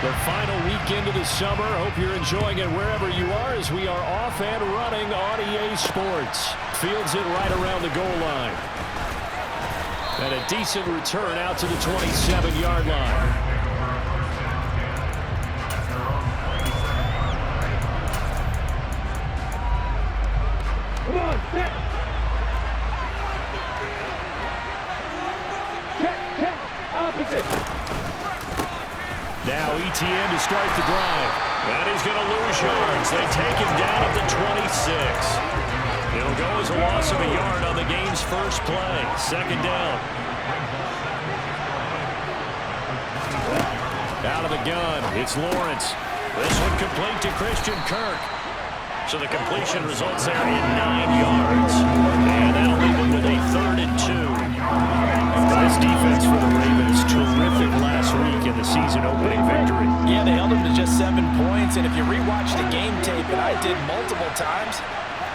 The final weekend of the summer. Hope you're enjoying it wherever you are as we are off and running on EA Sports. Fields it right around the goal line. And a decent return out to the 27-yard line. Come on, set. Check, opposite. Now ETN to start the drive. And he's going to lose yards. They take him down at the 26. It'll go as a loss of a yard on the game's first play. Second down. Out of the gun, it's Lawrence. This one complete to Christian Kirk. So the completion results there in 9 yards. And that'll leave him with a 3rd and 2. This defense for the Ravens, terrific last week in the season-opening victory. Yeah, they held them to just 7 points, and if you rewatch the game tape, and I did multiple times,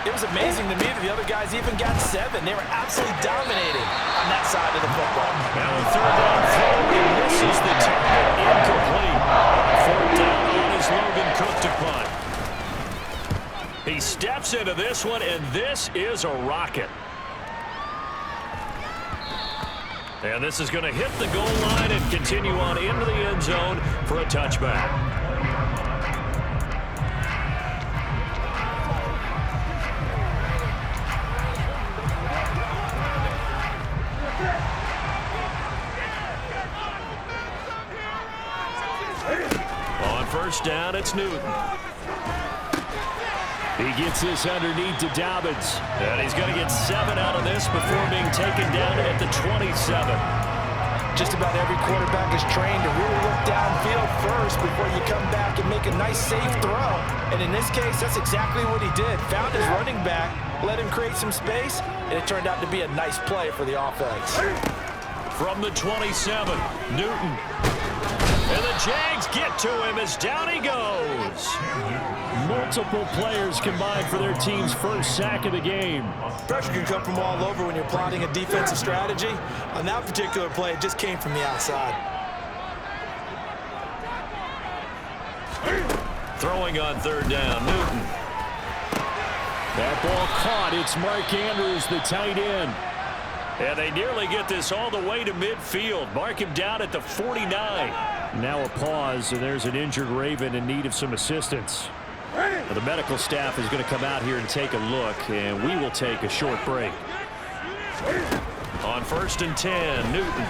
it was amazing to me that the other guys even got 7. They were absolutely dominating on that side of the football. Now a 3rd down throw, and this is the target incomplete. 4th down on his Logan Cook to punt. He steps into this one, and this is a rocket. And this is going to hit the goal line and continue on into the end zone for a touchback. On 1st down, it's Newton. He gets this underneath to Dobbins. And he's going to get 7 out of this before being taken down at the 27. Just about every quarterback is trained to really look downfield first before you come back and make a nice, safe throw. And in this case, that's exactly what he did. Found his running back, let him create some space, and it turned out to be a nice play for the offense. From the 27, Newton. And the Jags get to him as down he goes. Multiple players combined for their team's first sack of the game. Pressure can come from all over when you're plotting a defensive strategy. On that particular play, it just came from the outside. Throwing on 3rd down, Newton. That ball caught. It's Mark Andrews, the tight end. And they nearly get this all the way to midfield. Mark him down at the 49. Now a pause, and there's an injured Raven in need of some assistance. Well, the medical staff is going to come out here and take a look, and we will take a short break. On 1st and 10, Newton.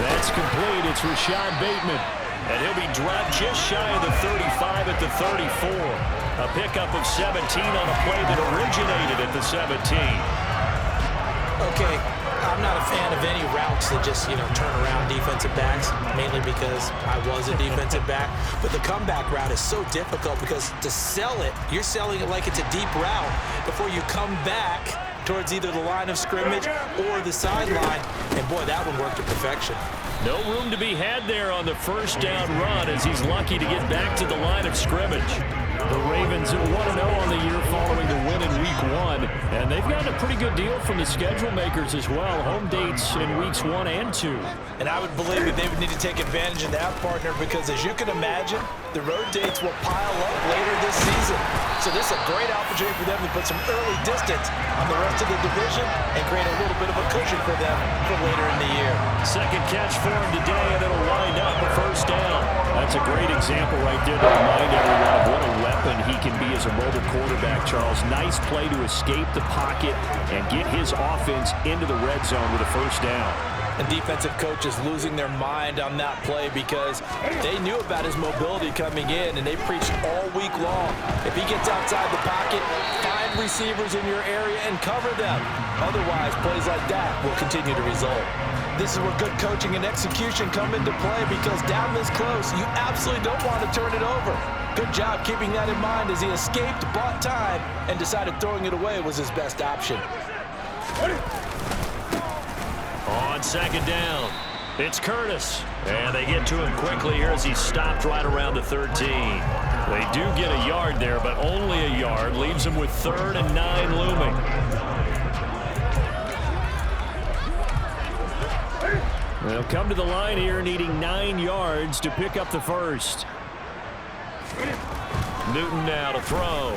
That's complete. It's Rashad Bateman. And he'll be dropped just shy of the 35 at the 34. A pickup of 17 on a play that originated at the 17. Okay, I'm not a fan of any routes that just, turn around defensive backs, mainly because I was a defensive back. But the comeback route is so difficult because to sell it, you're selling it like it's a deep route before you come back towards either the line of scrimmage or the sideline. And, boy, that one worked to perfection. No room to be had there on the 1st down run as he's lucky to get back to the line of scrimmage. The Ravens 1-0 on the year following the win in Week 1. And they've gotten a pretty good deal from the schedule makers as well. Home dates in Weeks 1 and 2. And I would believe that they would need to take advantage of that, partner, because as you can imagine, the road dates will pile up later this season. So this is a great opportunity for them to put some early distance on the rest of the division and create a little bit of a cushion for them for later in the year. Second catch for him today, and it'll wind up a 1st down. That's a great example right there to remind everyone of what a weapon he can be as a mobile quarterback, Charles. Nice play to escape the pocket and get his offense into the red zone with a 1st down. And defensive coaches losing their mind on that play because they knew about his mobility coming in, and they preached all week long. If he gets outside the pocket, find receivers in your area and cover them. Otherwise, plays like that will continue to result. This is where good coaching and execution come into play because down this close, you absolutely don't want to turn it over. Good job keeping that in mind as he escaped, bought time, and decided throwing it away was his best option. On 2nd down, it's Curtis. And they get to him quickly here as he's stopped right around the 13. They do get a yard there, but only a yard. Leaves him with 3rd and 9 looming. They'll come to the line here needing 9 yards to pick up the first. Newton now to throw.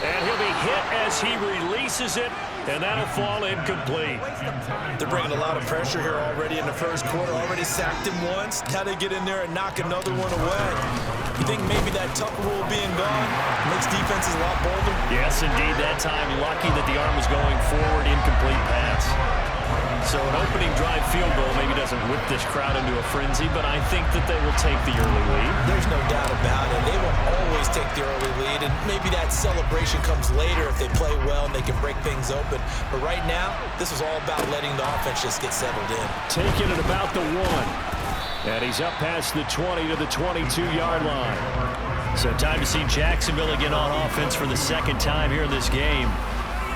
And he'll be hit as he releases it, and that'll fall incomplete. They're bringing a lot of pressure here already in the first quarter. Already sacked him once. Now they get in there and knock another one away. You think maybe that Tucker rule being gone makes defenses a lot bolder? Yes, indeed. That time, lucky that the arm was going forward, incomplete pass. So an opening drive field goal maybe doesn't whip this crowd into a frenzy, but I think that they will take the early lead. There's no doubt about it. They will always take the early lead, and maybe that celebration comes later if they play well and they can break things open. But right now, this is all about letting the offense just get settled in. Taking it about the 1. And he's up past the 20 to the 22-yard line. So time to see Jacksonville again on offense for the second time here in this game.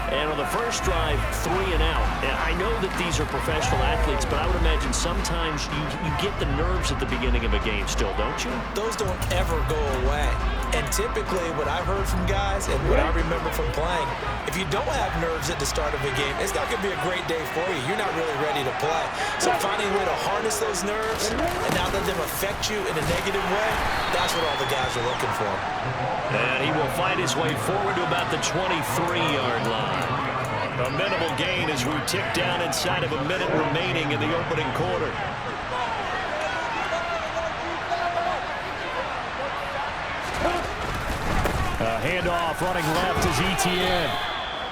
And on the first drive, 3 and out. And I know that these are professional athletes, but I would imagine sometimes you get the nerves at the beginning of a game still, don't you? Those don't ever go away. And typically what I've heard from guys and what I remember from playing, if you don't have nerves at the start of a game, it's not going to be a great day for you. You're not really ready to play. So finding a way to harness those nerves and not let them affect you in a negative way, that's what all the guys are looking for. And he will find his way forward to about the 23-yard line. A minimal gain as we tick down inside of a minute remaining in the opening quarter. A handoff running left is Etienne.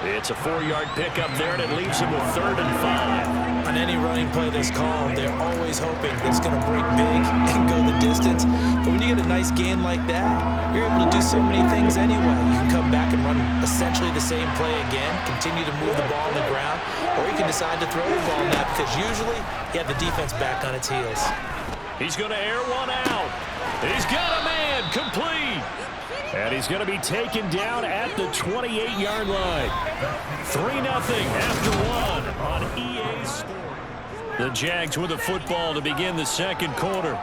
It's a 4-yard pickup there, and it leaves him with 3rd and 5. On any running play that's called, they're always hoping that it's going to break big and go the distance. But when you get a nice gain like that, you're able to do so many things anyway. You can come back and run essentially the same play again, continue to move the ball on the ground, or you can decide to throw the ball now because usually you have the defense back on its heels. He's going to air one out. He's got a man, complete. And he's going to be taken down at the 28-yard line. 3-0 after 1 on EA Sports. The Jags with the football to begin the second quarter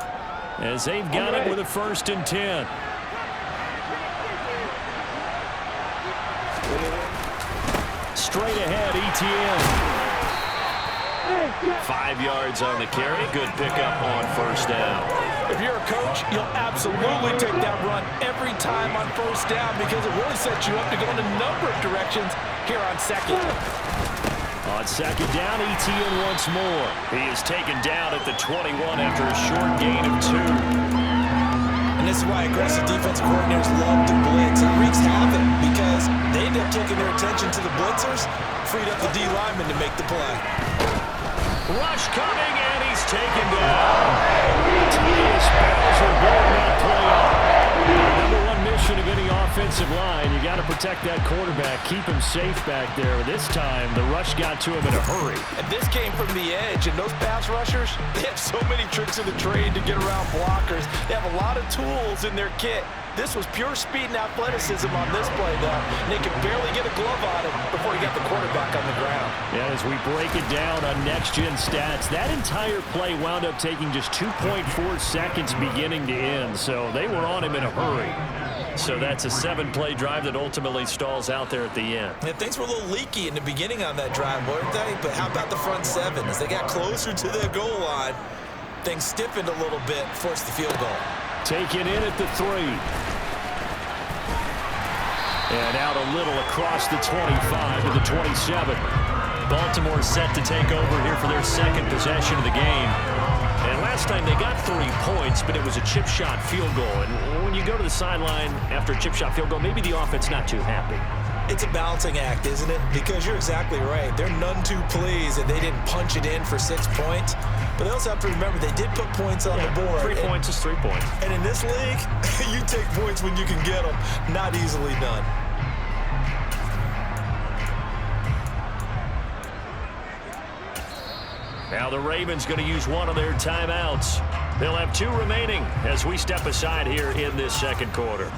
as they've got it with a 1st and 10. Straight ahead, Etienne. 5 yards on the carry. Good pickup on 1st down. If you're a coach, you'll absolutely take that run every time on 1st down because it really sets you up to go in a number of directions here on 2nd. On 2nd down, Etienne once more. He is taken down at the 21 after a short gain of 2. And this is why aggressive defensive coordinators love to blitz. It wreaks havoc because they end up taking their attention to the blitzers, freed up the D lineman to make the play. Rush coming, and he's taken down. Tedious battles are blowing that play up. Number 1 mission of any offensive line, you got to protect that quarterback, keep him safe back there. This time, the rush got to him in a hurry. And this came from the edge, and those pass rushers, they have so many tricks of the trade to get around blockers. They have a lot of tools in their kit. This was pure speed and athleticism on this play, though. And they could barely get a glove on him before he got the quarterback on the ground. Yeah, as we break it down on next-gen stats, that entire play wound up taking just 2.4 seconds beginning to end, so they were on him in a hurry. So that's a 7-play drive that ultimately stalls out there at the end. Yeah, things were a little leaky in the beginning on that drive, weren't they? But how about the front 7? As they got closer to the goal line, things stiffened a little bit, forced the field goal. Taken in at the 3. And out a little across the 25 to the 27. Baltimore set to take over here for their 2nd possession of the game. And last time they got 3 points, but it was a chip shot field goal. And when you go to the sideline after a chip shot field goal, maybe the offense not too happy. It's a balancing act, isn't it? Because you're exactly right. They're none too pleased that they didn't punch it in for 6 points. But they also have to remember they did put points on the board. 3 points is 3 points. And in this league, you take points when you can get them. Not easily done. Now the Ravens going to use one of their timeouts. They'll have 2 remaining as we step aside here in this second quarter.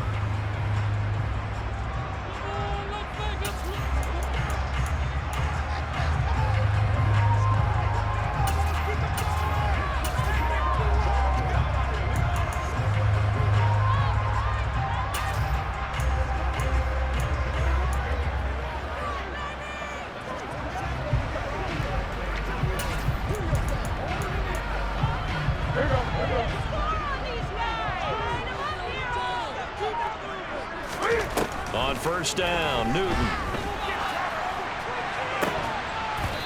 first down. Newton.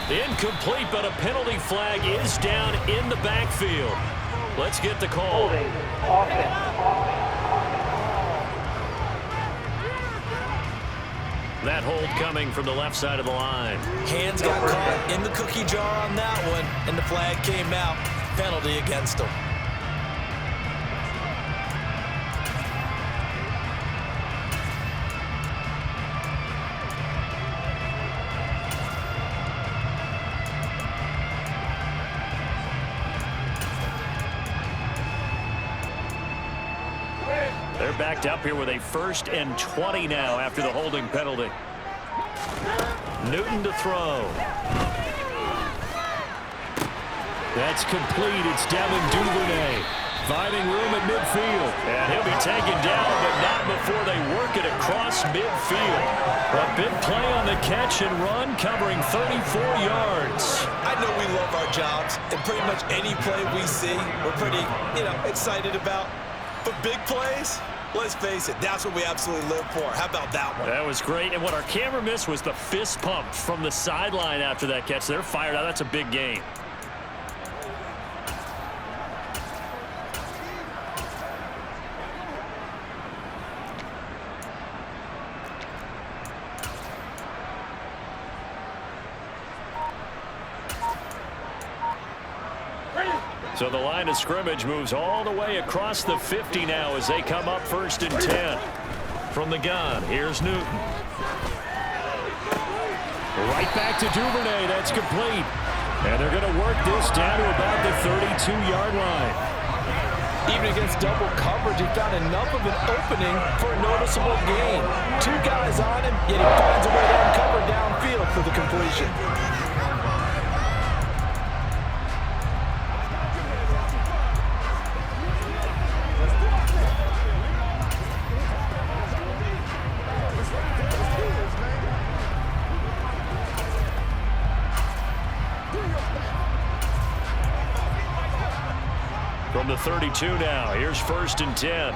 Incomplete, but a penalty flag is down in the backfield. Let's get the call. That hold coming from the left side of the line. Hands got caught in the cookie jar on that one, and the flag came out. Penalty against him. They're backed up here with a 1st and 20 now after the holding penalty. Newton to throw. That's complete. It's Devin Duvernay. Finding room at midfield. And he'll be taken down, but not before they work it across midfield. A big play on the catch and run, covering 34 yards. I know we love our jobs, and pretty much any play we see, we're pretty, excited about. But big plays, let's face it, that's what we absolutely live for. How about that one? That was great. And what our camera missed was the fist pump from the sideline after that catch. They're fired out. That's a big game. So the line of scrimmage moves all the way across the 50 now as they come up 1st and 10. From the gun, here's Newton. Right back to Duvernay. That's complete. And they're going to work this down to about the 32-yard line. Even against double coverage, he found enough of an opening for a noticeable gain. 2 guys on him, yet he finds a way to uncover downfield for the completion. From the 32 now, here's 1st and 10.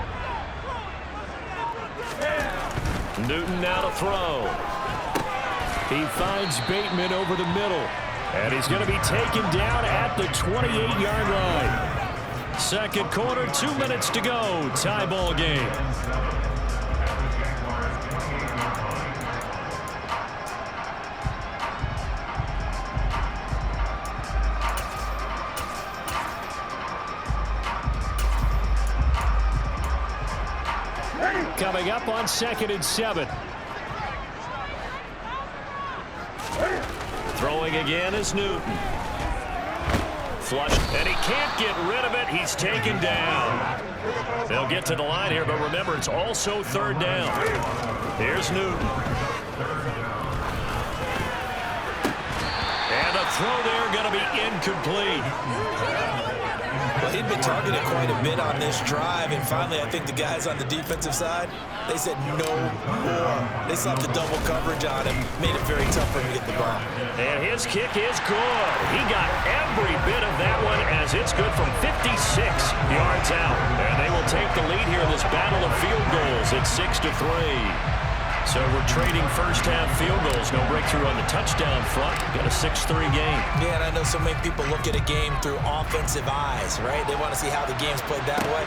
Newton now to throw. He finds Bateman over the middle. And he's going to be taken down at the 28-yard line. Second quarter, 2 minutes to go. Tie ball game. Coming up on 2nd and 7. Throwing again is Newton. Flush, and he can't get rid of it. He's taken down. They'll get to the line here, but remember, it's also 3rd down. Here's Newton. And the throw there going to be incomplete. Well, he'd been targeted quite a bit on this drive, and finally I think the guys on the defensive side, they said no more. They slapped the double coverage on him, made it very tough for him to get the ball. And his kick is good. He got every bit of that one as it's good from 56 yards out. And they will take the lead here in this battle of field goals. It's 6-3. So we're trading first-half field goals. No breakthrough on the touchdown front. Got a 6-3 game. Yeah, and I know so many people look at a game through offensive eyes, right? They want to see how the game's played that way.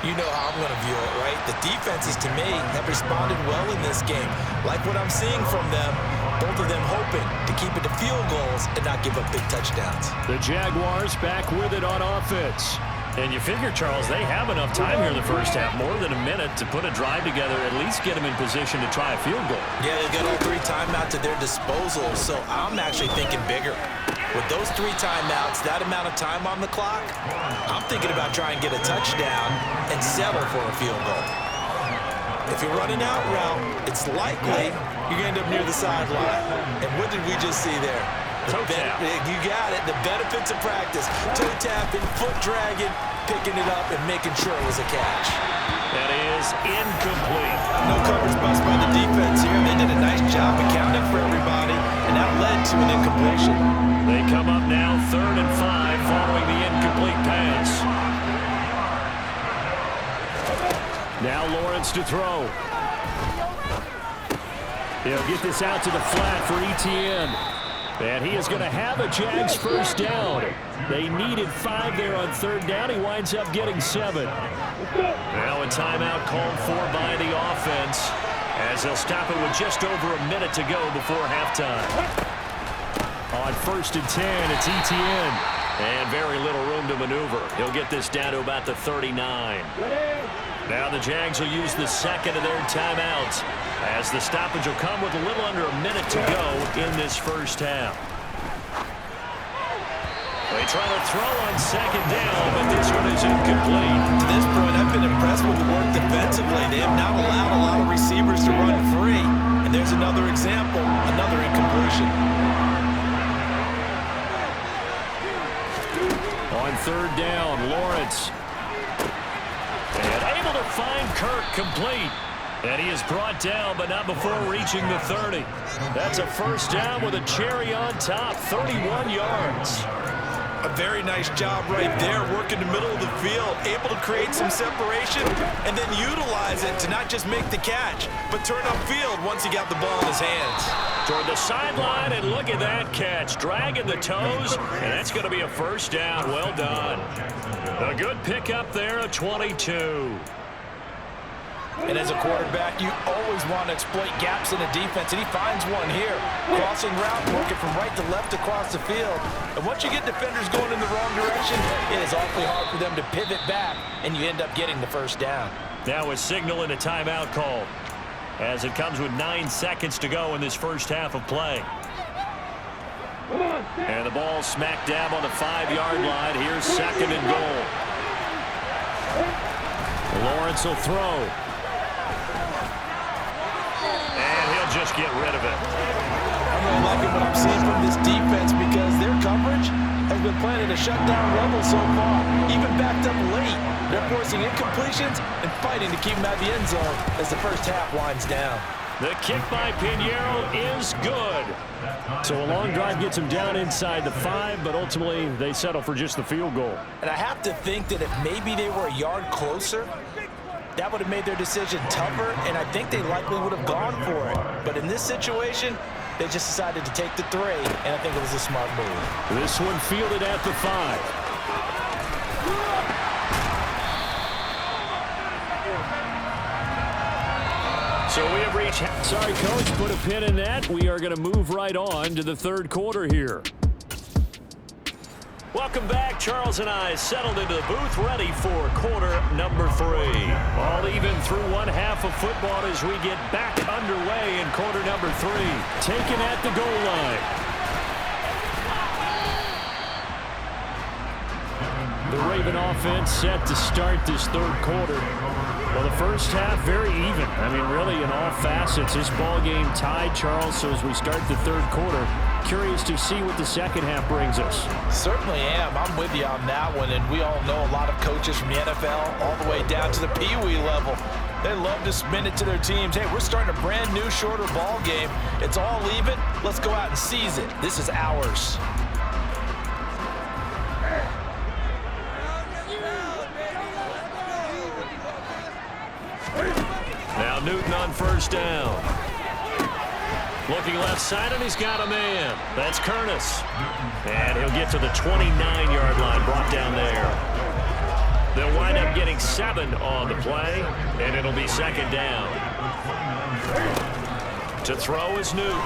You know how I'm going to view it, right? The defenses, to me, have responded well in this game. Like what I'm seeing from them, both of them hoping to keep it to field goals and not give up big touchdowns. The Jaguars back with it on offense. And you figure, Charles, they have enough time here in the first half, more than a minute, to put a drive together, at least get them in position to try a field goal. Yeah, they've got all 3 timeouts at their disposal, so I'm actually thinking bigger. With those 3 timeouts, that amount of time on the clock, I'm thinking about trying to get a touchdown and settle for a field goal. If you're running out route, it's likely you're going to end up near the sideline. And what did we just see there? Toe tap. You got it. The benefits of practice. Toe tapping, foot dragging, picking it up, and making sure it was a catch. That is incomplete. No coverage bust by the defense here. They did a nice job accounting for everybody, and that led to an incompletion. They come up now 3rd and 5 following the incomplete pass. Now Lawrence to throw. He'll get this out to the flat for Etienne. And he is going to have a Jags first down. They needed 5 there on third down. He winds up getting 7. Now a timeout called for by the offense, as they'll stop it with just over a minute to go before halftime. On 1st and 10, it's Etienne. And very little room to maneuver. He'll get this down to about the 39. Now the Jags will use the second of their timeouts, as the stoppage will come with a little under a minute to go in this first half. They try to throw on second down, but this one is incomplete. To this point, I've been impressed with the work defensively. They have not allowed a lot of receivers to run free. And there's another example, another incompletion. On third down, Lawrence. And able to find Kirk complete. And he is brought down, but not before reaching the 30. That's a first down with a cherry on top, 31 yards. A very nice job right there, working the middle of the field, able to create some separation and then utilize it to not just make the catch, but turn upfield once he got the ball in his hands. Toward the sideline, and look at that catch. Dragging the toes, and that's going to be a first down. Well done. A good pickup there, a 22. And as a quarterback, you always want to exploit gaps in the defense, and he finds one here. Crossing route, working from right to left across the field. And once you get defenders going in the wrong direction, it is awfully hard for them to pivot back, and you end up getting the first down. Now a signal and a timeout call, as it comes with 9 seconds to go in this first half of play. And the ball smack dab on the 5-yard line. Here's second and goal. Lawrence will throw. Just get rid of it. I'm really liking what I'm seeing from this defense, because their coverage has been playing at a shutdown level so far. Even backed up late, they're forcing incompletions and fighting to keep them out of the end zone as the first half winds down. The kick by Pinheiro is good. So a long drive gets them down inside the 5, but ultimately they settle for just the field goal. And I have to think that if maybe they were a yard closer, that would have made their decision tougher, and I think they likely would have gone for it. But in this situation, they just decided to take the 3, and I think it was a smart move. This one fielded at the 5. So we have reached... Sorry, Coach, put a pin in that. We are going to move right on to the third quarter here. Welcome back. Charles and I settled into the booth, ready for quarter number 3. All even through one half of football as we get back underway in quarter number 3. Taken at the goal line. The Raven offense set to start this third quarter. Well, the first half, very even. I mean, really, in all facets, this ball game tied, Charles. So as we start the third quarter, curious to see what the second half brings us. Certainly am. I'm with you on that one. And we all know a lot of coaches from the NFL all the way down to the Pee-wee level. They love to spin it to their teams. Hey, we're starting a brand new, shorter ball game. It's all even. Let's go out and seize it. This is ours. Now Newton on first down. Looking left side, and he's got a man. That's Curtis. And he'll get to the 29-yard line, brought down there. They'll wind up getting 7 on the play, and it'll be second down. To throw is Newton.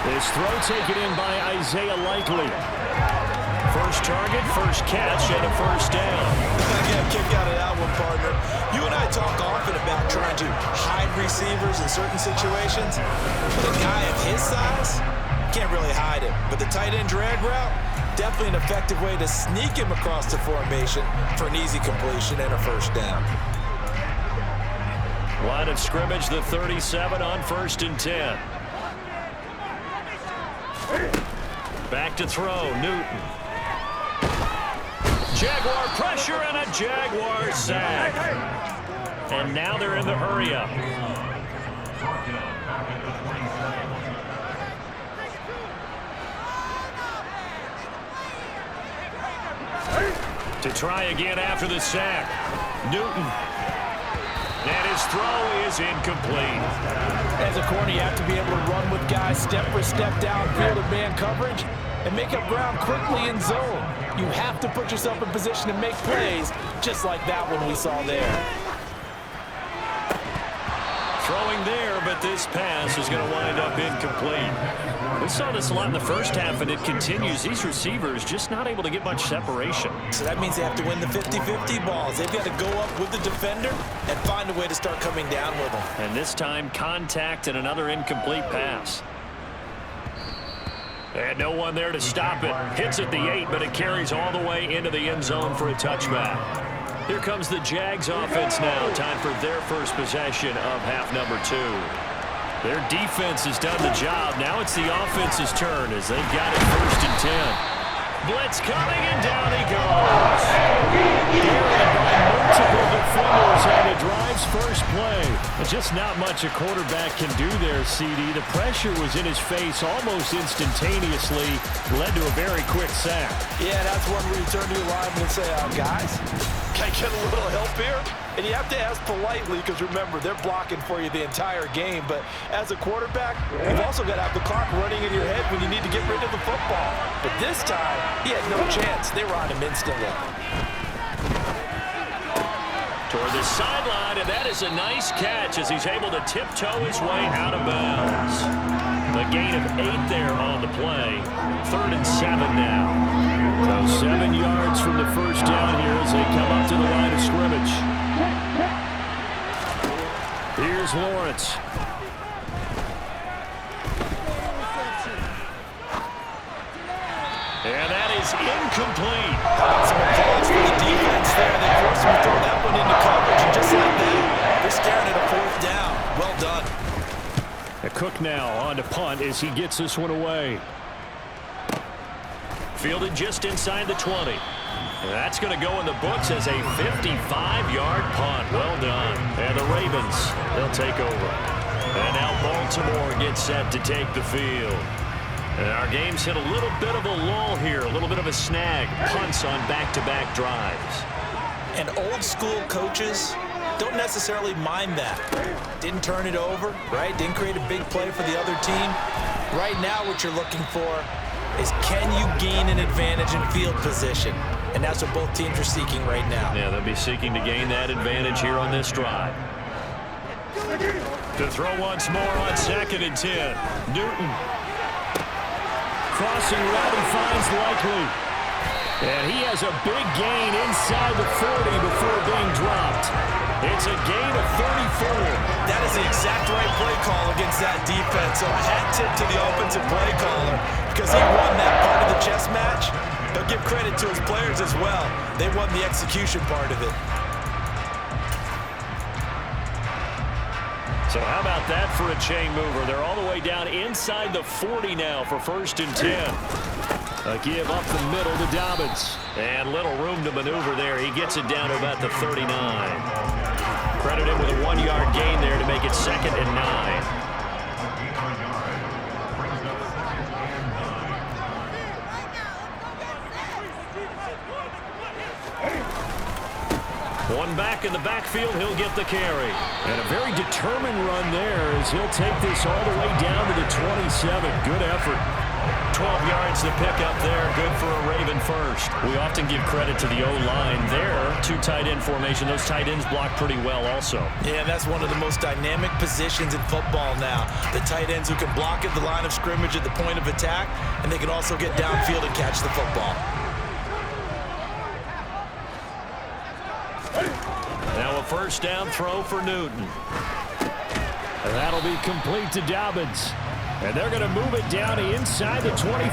This throw taken in by Isaiah Likely. First target, first catch, and a first down. I get a kick out of that one, partner. You and I talk often about trying to hide receivers in certain situations. But a guy of his size can't really hide him. But the tight end drag route, definitely an effective way to sneak him across the formation for an easy completion and a first down. Line of scrimmage, the 37 on 1st and 10. Back to throw, Newton. Jaguar pressure and a Jaguar sack. And now they're in the hurry-up. To try again after the sack. Newton. And his throw is incomplete. As a corner, you have to be able to run with guys step for step downfield in man coverage and make up ground quickly in zone. You have to put yourself in position to make plays, just like that one we saw there. Throwing there, but this pass is going to wind up incomplete. We saw this a lot in the first half, and it continues. These receivers just not able to get much separation. So that means they have to win the 50-50 balls. They've got to go up with the defender and find a way to start coming down with them. And this time, contact and another incomplete pass. And no one there to stop it. Hits at the 8, but it carries all the way into the end zone for a touchback. Here comes the Jags offense now. Time for their first possession of half number 2. Their defense has done the job. Now it's the offense's turn as they've got it 1st and 10. Blitz coming, and down he goes. Carried by multiple defenders on the drive's first play. But just not much a quarterback can do there, CD. The pressure was in his face almost instantaneously. Led to a very quick sack. Yeah, that's one where you turn to your lineman and say, guys, can I get a little help here? And you have to ask politely because, remember, they're blocking for you the entire game. But as a quarterback, you've also got to have the clock running in your head when you need to get rid of the football. But this time, he had no chance. They were on him instantly. Toward the sideline, and that is a nice catch as he's able to tiptoe his way out of bounds. A gain of 8 there on the play. 3rd and 7 now. So 7 yards from the first down here as they come up to the line of scrimmage. Here's Lawrence. And that is incomplete. Some applause for the defense there. They forced him to throw that one into coverage, and just like that, they're staring at a 4th down. Well done. Cook now on to punt as he gets this one away. Fielded just inside the 20. And that's going to go in the books as a 55-yard punt. Well done. And the Ravens, they'll take over. And now Baltimore gets set to take the field. And our game's hit a little bit of a lull here, a little bit of a snag. Punts on back-to-back drives. And old-school coaches don't necessarily mind that. Didn't turn it over, right? Didn't create a big play for the other team. Right now what you're looking for is, can you gain an advantage in field position? And that's what both teams are seeking right now. Yeah, they'll be seeking to gain that advantage here on this drive. To throw once more on 2nd and 10. Newton. Crossing route he finds Likely. And he has a big gain inside the 40 before being dropped. It's a gain of 34. That is the exact right play call against that defense. So a hat tip to the offensive play caller because he won that part of the chess match. But give credit to his players as well. They won the execution part of it. So how about that for a chain mover? They're all the way down inside the 40 now for 1st and 10. A give up the middle to Dobbins. And little room to maneuver there. He gets it down to about the 39. Credit him with a 1-yard gain there to make it 2nd and 9. One back in the backfield, he'll get the carry. And a very determined run there as he'll take this all the way down to the 27. Good effort. 12 yards to pick up there. Good for a Raven first. We often give credit to the O-line there. 2 tight end formation. Those tight ends block pretty well also. Yeah, that's one of the most dynamic positions in football now. The tight ends who can block at the line of scrimmage at the point of attack, and they can also get downfield and catch the football. Now a 1st down throw for Newton. And that'll be complete to Dobbins. And they're going to move it down to inside the 25.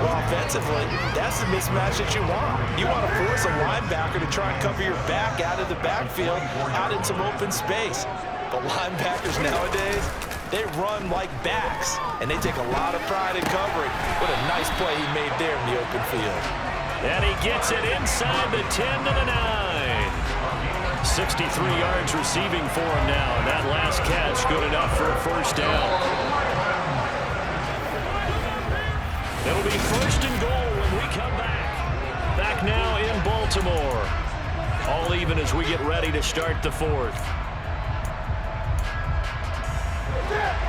Well, offensively, that's the mismatch that you want. You want to force a linebacker to try and cover your back out of the backfield, out in some open space. But linebackers nowadays, they run like backs, and they take a lot of pride in covering. What a nice play he made there in the open field. And he gets it inside the 10 to the 9. 63 yards receiving for him now. And that last catch good enough for a 1st down. It'll be 1st and goal when we come back. Back now in Baltimore. All even as we get ready to start the fourth.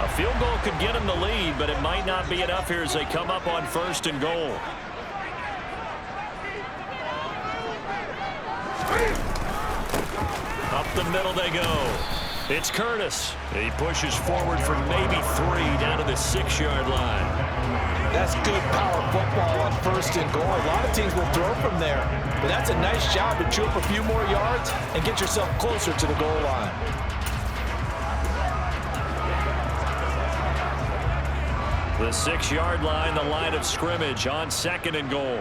A field goal could get them the lead, but it might not be enough here as they come up on 1st and goal. Up the middle they go. It's Curtis. He pushes forward for maybe 3 down to the 6-yard line. That's good power football on 1st and goal. A lot of teams will throw from there, but that's a nice job to chew up a few more yards and get yourself closer to the goal line. The 6-yard line, the line of scrimmage on 2nd and goal.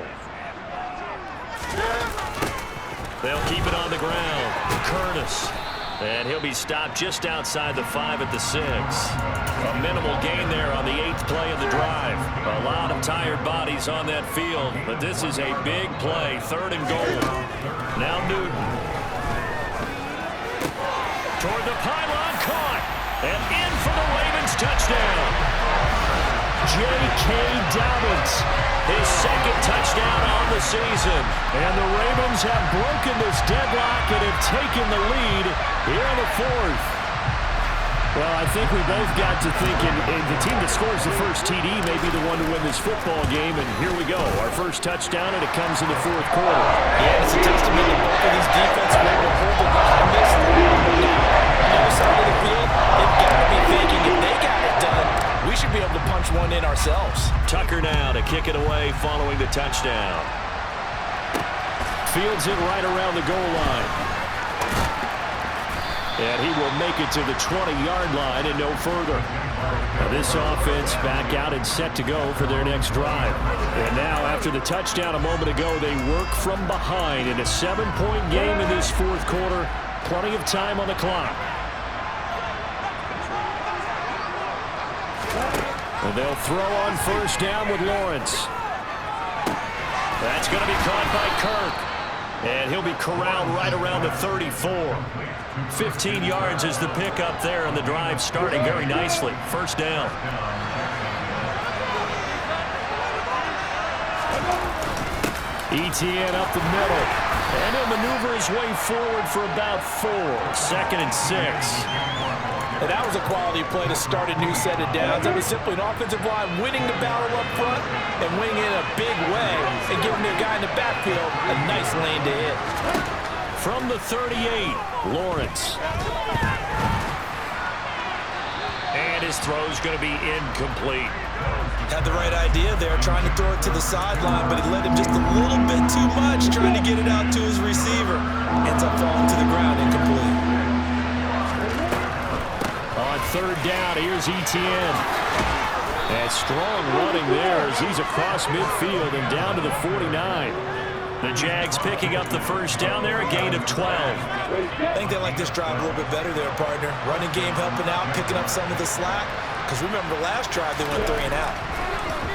They'll keep it on the ground. Curtis. And he'll be stopped just outside the 5 at the 6. A minimal gain there on the 8th play of the drive. A lot of tired bodies on that field, but this is a big play. 3rd and goal. Now Newton. Toward the pylon, caught. And in for the Ravens touchdown. J.K. Dobbins, his 2nd touchdown on the season. And the Ravens have broken this deadlock and have taken the lead here in the 4th. Well, I think we both got to thinking the team that scores the first TD may be the one to win this football game. And here we go, our first touchdown, and it comes in the 4th quarter. Yeah, it's a testament to both of these defenses were able to hold the line this long. On the other side of the field, they've got to be thinking if they got it done, we should be able to punch one in ourselves. Tucker now to kick it away following the touchdown. Fields it right around the goal line. And he will make it to the 20-yard line and no further. Now this offense back out and set to go for their next drive. And now after the touchdown a moment ago, they work from behind in a 7-point game in this 4th quarter. Plenty of time on the clock. And they'll throw on 1st down with Lawrence. That's going to be caught by Kirk. And he'll be corralled right around the 34. 15 yards is the pickup there, and the drive starting very nicely. 1st down. Etienne up the middle. And he'll maneuver his way forward for about 4. 2nd and 6. And that was a quality play to start a new set of downs. It was simply an offensive line winning the battle up front and winning in a big way and giving their guy in the backfield a nice lane to hit. From the 38, Lawrence. And his throw's going to be incomplete. Had the right idea there, trying to throw it to the sideline, but he led him just a little bit too much, trying to get it out to his receiver. Ends up falling to the ground incomplete. On 3rd down, here's Etienne. And strong running there as he's across midfield and down to the 49. The Jags picking up the 1st down there, a gain of 12. I think they like this drive a little bit better there, partner. Running game helping out, picking up some of the slack. Because remember, last drive they went 3 and out.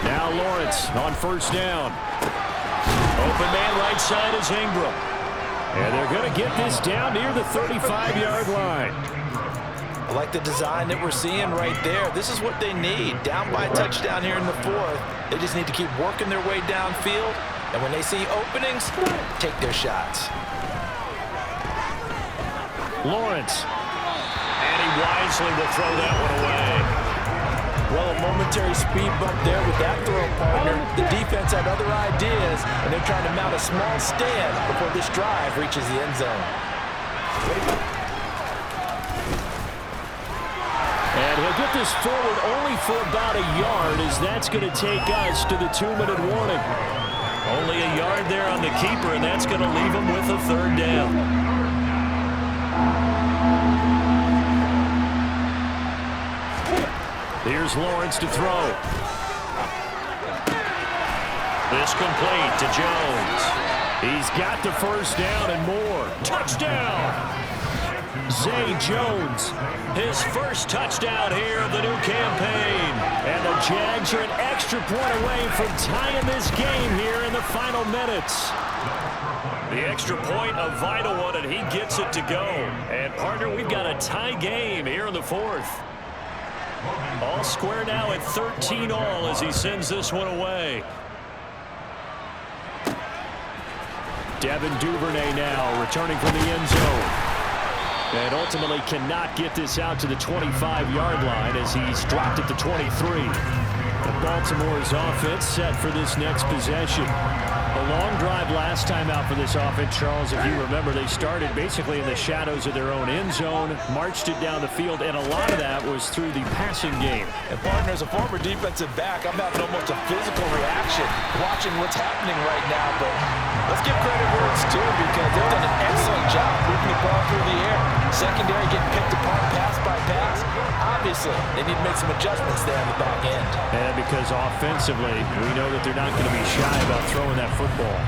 Now Lawrence on 1st down. Open man right side is Ingram. And they're going to get this down near the 35-yard line. I like the design that we're seeing right there. This is what they need. Down by a touchdown here in the 4th. They just need to keep working their way downfield. And when they see openings, take their shots. Lawrence. And he wisely will throw that one away. Well, a momentary speed bump there with that throw, partner. The defense had other ideas, and they're trying to mount a small stand before this drive reaches the end zone. And he'll get this forward only for about a yard, as that's going to take us to the 2-minute warning. Only a yard there on the keeper, and that's going to leave him with a 3rd down. Here's Lawrence to throw. This complete to Jones. He's got the 1st down and more. Touchdown! Zay Jones, his 1st touchdown here of the new campaign. And the Jags are an extra point away from tying this game here in the final minutes. The extra point, a vital one, and he gets it to go. And, partner, we've got a tie game here in the 4th. All square now at 13 all as he sends this one away. Devin Duvernay now returning from the end zone. And ultimately cannot get this out to the 25-yard line as he's dropped at the 23. The Baltimore's offense set for this next possession. A long drive last time out for this offense, Charles. If you remember, they started basically in the shadows of their own end zone, marched it down the field, and a lot of that was through the passing game. And partner, as a former defensive back, I'm having almost a physical reaction watching what's happening right now. But let's give credit where it's due because they've done an excellent job moving the ball through the air. Secondary getting picked apart pass by pass. Obviously, they need to make some adjustments there on the back end. And because offensively, we know that they're not going to be shy about throwing that football.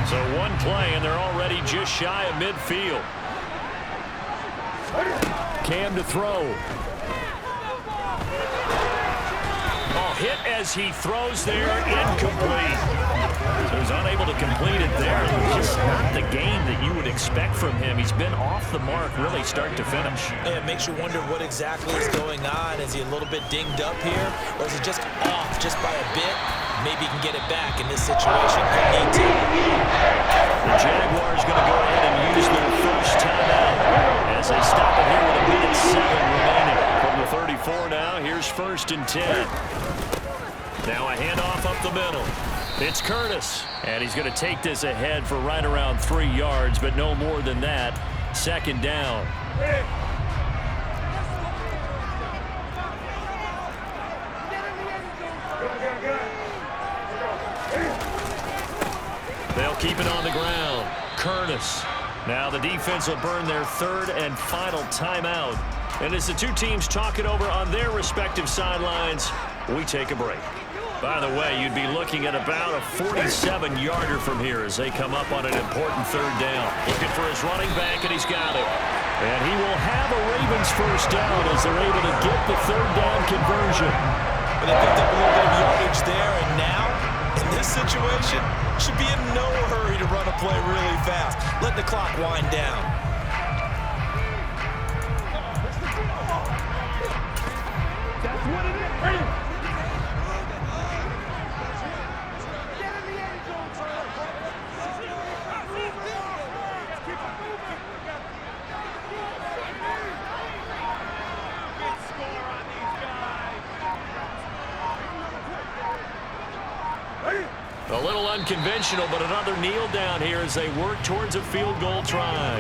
So one play, and they're already just shy of midfield. Cam to throw. Oh, hit as he throws there, incomplete. So he's unable to complete it there. Just not the game that you would expect from him. He's been off the mark really start to finish. Yeah, it makes you wonder what exactly is going on. Is he a little bit dinged up here? Or is he just off just by a bit? Maybe he can get it back in this situation. They need to. The Jaguars going to go ahead and use their first timeout as they stop it here with a minute 7 remaining. From the 34 now, here's 1st and 10. Now a handoff up the middle. It's Curtis, and he's going to take this ahead for right around 3 yards, but no more than that. 2nd down. They'll keep it on the ground. Curtis. Now the defense will burn their 3rd and final timeout. And as the two teams talk it over on their respective sidelines, we take a break. By the way, you'd be looking at about a 47-yarder from here as they come up on an important 3rd down. Looking for his running back, and he's got it. And he will have a Ravens first down as they're able to get the 3rd down conversion. But they picked up a little bit of yardage there, and now, in this situation, should be in no hurry to run a play really fast. Let the clock wind down. That's what it is. A little unconventional, but another kneel down here as they work towards a field goal try.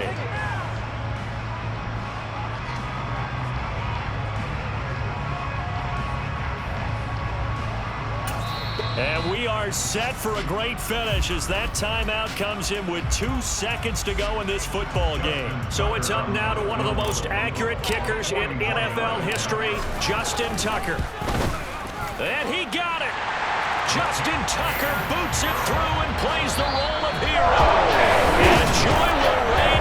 And we are set for a great finish as that timeout comes in with 2 seconds to go in this football game. So it's up now to one of the most accurate kickers in NFL history, Justin Tucker. And he got it. Justin Tucker boots it through and plays the role of hero. And joy will reign